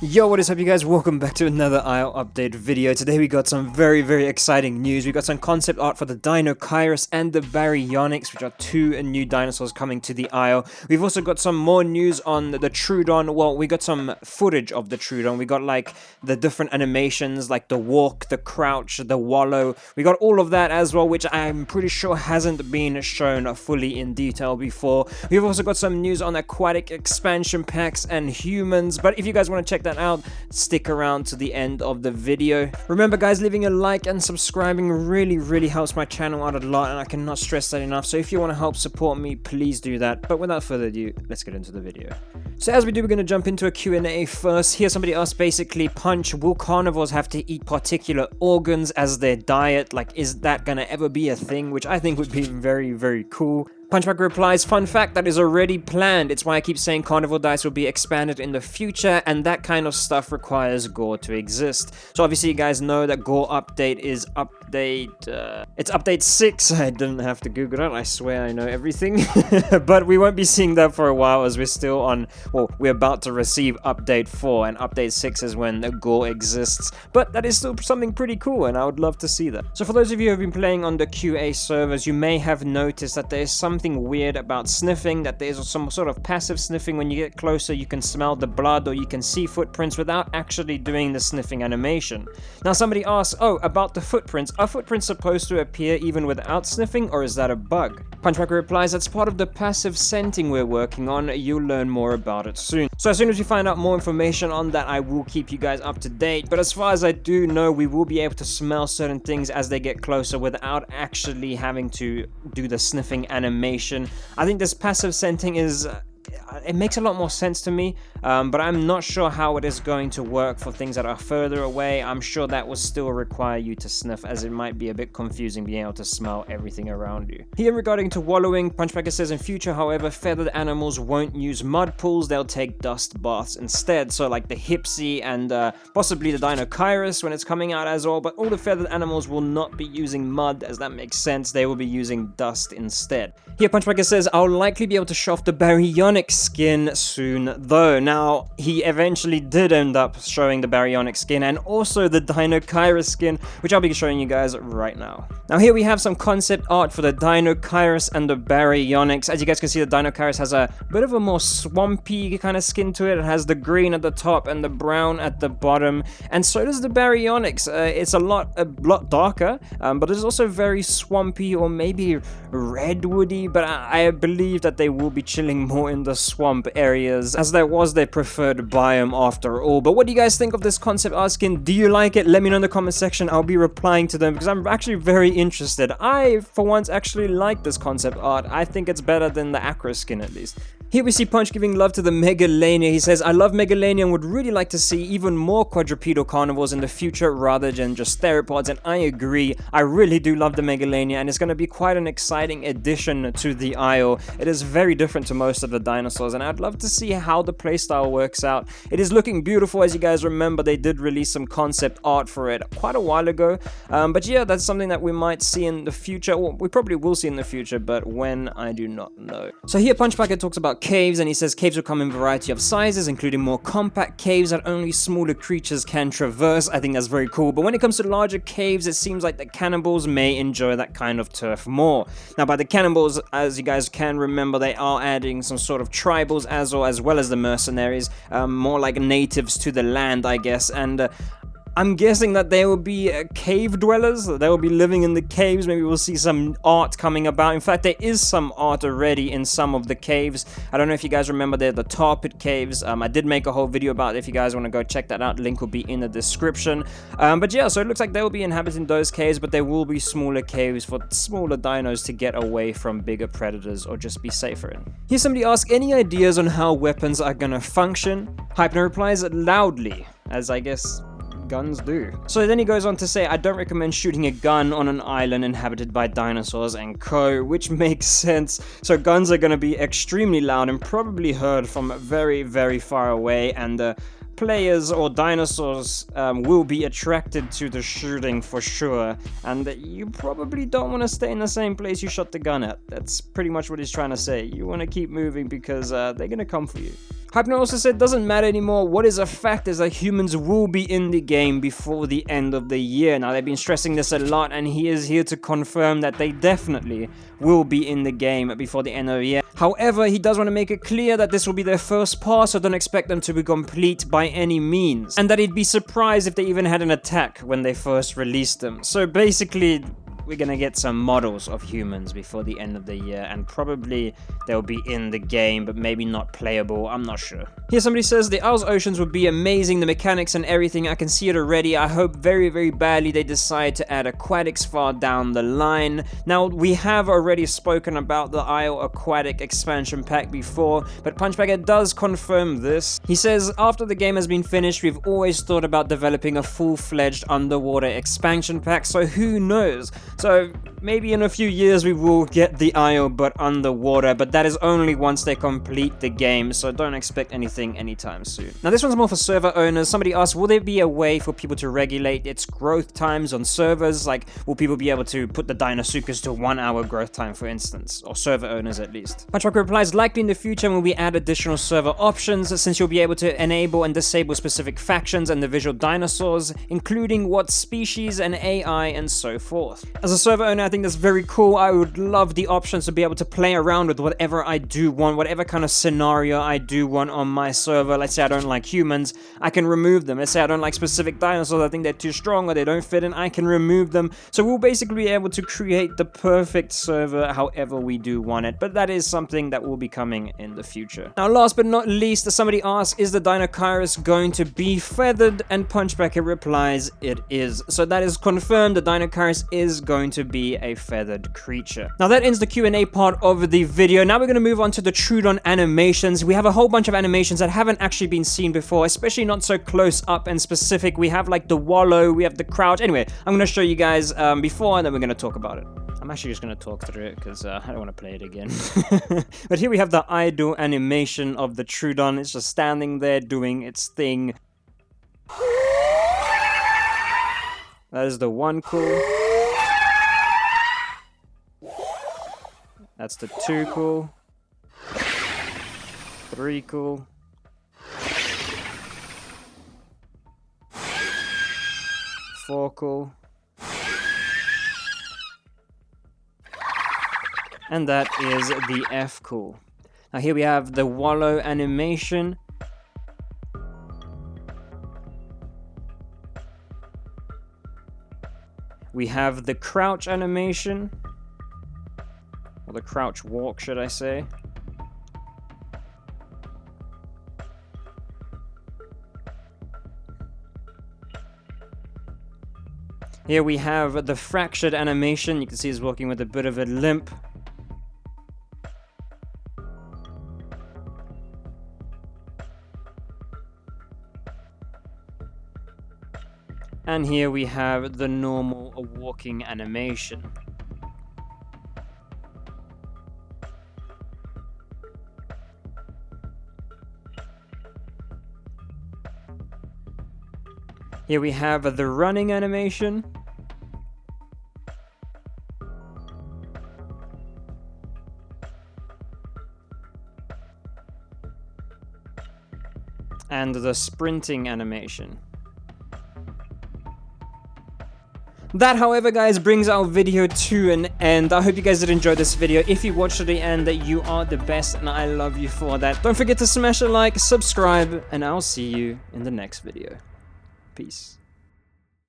Yo, what is up you guys? Welcome back to another Isle update video. Today we got some very exciting news. We got some concept art for the Deinocheirus and the Baryonyx, which are two new dinosaurs coming to the Isle. We've also got some more news on the Troodon. Well, we got some footage of the Troodon. We got like the different animations, like the walk, the crouch, the wallow. We got all of that as well, which I'm pretty sure hasn't been shown fully in detail before. We've also got some news on aquatic expansion packs and humans, but if you guys want to check that out, stick around to the end of the video. Remember guys, leaving a like and subscribing really helps my channel out a lot, and I cannot stress that enough. So if you want to help support me, please do that. But without further ado, let's get into the video. So as we do, we're going to jump into a Q&A first. Here somebody asked basically, Punch, will carnivores have to eat particular organs as their diet? Like, is that going to ever be a thing? Which I think would be very cool. Punchback replies, fun fact, that is already planned. It's why I keep saying carnivore diets will be expanded in the future, and that kind of stuff requires gore to exist. So obviously you guys know that gore update is it's update 6. I didn't have to Google it, I swear I know everything. But we won't be seeing that for a while, as we're still on, well, we're about to receive update 4, and update 6 is when the gore exists. But that is still something pretty cool, and I would love to see that. So for those of you who have been playing on the QA servers, you may have noticed that there is something weird about sniffing, that there's some sort of passive sniffing. When you get closer, you can smell the blood or you can see footprints without actually doing the sniffing animation. Now somebody asks, oh, about the footprints, are footprints supposed to appear even without sniffing, or is that a bug? Punchback replies, that's part of the passive scenting we're working on. You'll learn more about it soon. So as soon as we find out more information on that, I will keep you guys up to date. But as far as I do know, we will be able to smell certain things as they get closer without actually having to do the sniffing animation. I think this passive scenting is it makes a lot more sense to me, but I'm not sure how it is going to work for things that are further away. I'm sure that will still require you to sniff, as it might be a bit confusing being able to smell everything around you. Here regarding to wallowing, Punchbacker says in future, however, feathered animals won't use mud pools, they'll take dust baths instead. So like the Hypsy and possibly the Dinokairis when it's coming out as well, but all the feathered animals will not be using mud, as that makes sense. They will be using dust instead. Here Punchbacker says, I'll likely be able to show off the Baryonyx skin soon though. Now he eventually did end up showing the Baryonyx skin and also the Dinokairis skin, which I'll be showing you guys right now. Now here we have some concept art for the Dinokairis and the Baryonyx. As you guys can see, the Dinokairis has a bit of a more swampy kind of skin to it. It has the green at the top and the brown at the bottom, and so does the Baryonyx. It's a lot darker, but it's also very swampy, or maybe redwoody, but I believe that they will be chilling more in the swamp areas, as that was their preferred biome after all. But what do you guys think of this concept art skin? Do you like it? Let me know in the comment section. I'll be replying to them because I'm actually very interested. I, for once, actually like this concept art. I think it's better than the Acro skin, at least. Here we see Punch giving love to the Megalania. He says, I love Megalania and would really like to see even more quadrupedal carnivores in the future rather than just theropods, and I agree. I really do love the Megalania, and it's going to be quite an exciting addition to the Isle. It is very different to most of the dinosaurs, and I'd love to see how the playstyle works out. It is looking beautiful. As you guys remember, they did release some concept art for it quite a while ago, but yeah, that's something that we might see in the future. Well, we probably will see in the future, but when, I do not know. So here Punchbacker talks about caves, and he says caves will come in a variety of sizes, including more compact caves that only smaller creatures can traverse. I think that's very cool, but when it comes to larger caves, it seems like the cannibals may enjoy that kind of turf more. Now by the cannibals, as you guys can remember, they are adding some sort of tribals as well as the mercenaries, more like natives to the land, I guess, and I'm guessing that they will be cave dwellers. They will be living in the caves. Maybe we'll see some art coming about. In fact, there is some art already in some of the caves. I don't know if you guys remember, they're the tar pit caves. I did make a whole video about it. If you guys want to go check that out, link will be in the description. But yeah, so it looks like they will be inhabiting those caves, but there will be smaller caves for smaller dinos to get away from bigger predators or just be safer in. Here somebody asked, any ideas on how weapons are gonna function? Hypno replies, loudly, as I guess guns do. So then he goes on to say, I don't recommend shooting a gun on an island inhabited by dinosaurs and co, which makes sense. So guns are going to be extremely loud and probably heard from very far away, and players or dinosaurs will be attracted to the shooting for sure, and you probably don't want to stay in the same place you shot the gun at. That's pretty much what he's trying to say. You want to keep moving because they're going to come for you. Hypno also said doesn't matter anymore. What is a fact is that humans will be in the game before the end of the year. Now, they've been stressing this a lot, and he is here to confirm that they definitely will be in the game before the end of the year. However, he does want to make it clear that this will be their first pass, so don't expect them to be complete by any means. And that he'd be surprised if they even had an attack when they first released them. So basically, we're gonna get some models of humans before the end of the year, and probably they'll be in the game, but maybe not playable. I'm not sure. Here somebody says, the Isles Oceans would be amazing, the mechanics and everything, I can see it already. I hope very, very badly they decide to add Aquatics far down the line. Now, we have already spoken about the Isle Aquatic expansion pack before, but Punchbagger does confirm this. He says, after the game has been finished, we've always thought about developing a full-fledged underwater expansion pack, so who knows? So maybe in a few years we will get the Isle but underwater, but that is only once they complete the game, so don't expect anything anytime soon. Now this one's more for server owners. Somebody asked, will there be a way for people to regulate its growth times on servers? Like, will people be able to put the Deinocheirus to 1 hour growth time, for instance? Or server owners at least. Punchbagger replies, likely in the future when we add additional server options, since you'll be able to enable and disable specific factions and the visual dinosaurs, including what species and AI and so forth. As a server owner, I think that's very cool. I would love the options to be able to play around with whatever I do want, whatever kind of scenario I do want on my server. Let's say I don't like humans, I can remove them. Let's say I don't like specific dinosaurs, I think they're too strong or they don't fit in, I can remove them. So we'll basically be able to create the perfect server however we do want it, but that is something that will be coming in the future. Now last but not least, somebody asks, is the Dinokairis going to be feathered? And Punchbagger replies, it is. So that is confirmed, the Dinokairis is going to be a feathered creature. Now that ends the Q&A part of the video. Now we're going to move on to the Troodon animations. We have a whole bunch of animations that haven't actually been seen before, especially not so close up and specific. We have like the wallow, we have the crouch. Anyway, I'm going to show you guys before, and then we're going to talk about it. I'm actually just going to talk through it because I don't want to play it again. But here we have the idle animation of the Troodon. It's just standing there doing its thing. That is the one cool. That's the 2 cool. 3 cool. 4 cool. And that is the F cool. Now here we have the wallow animation. We have the crouch animation. Or the crouch walk, should I say. Here we have the fractured animation. You can see he's walking with a bit of a limp. And here we have the normal walking animation. Here we have the running animation. And the sprinting animation. That, however, guys, brings our video to an end. I hope you guys did enjoy this video. If you watched to the end, that you are the best, and I love you for that. Don't forget to smash a like, subscribe, and I'll see you in the next video. Peace.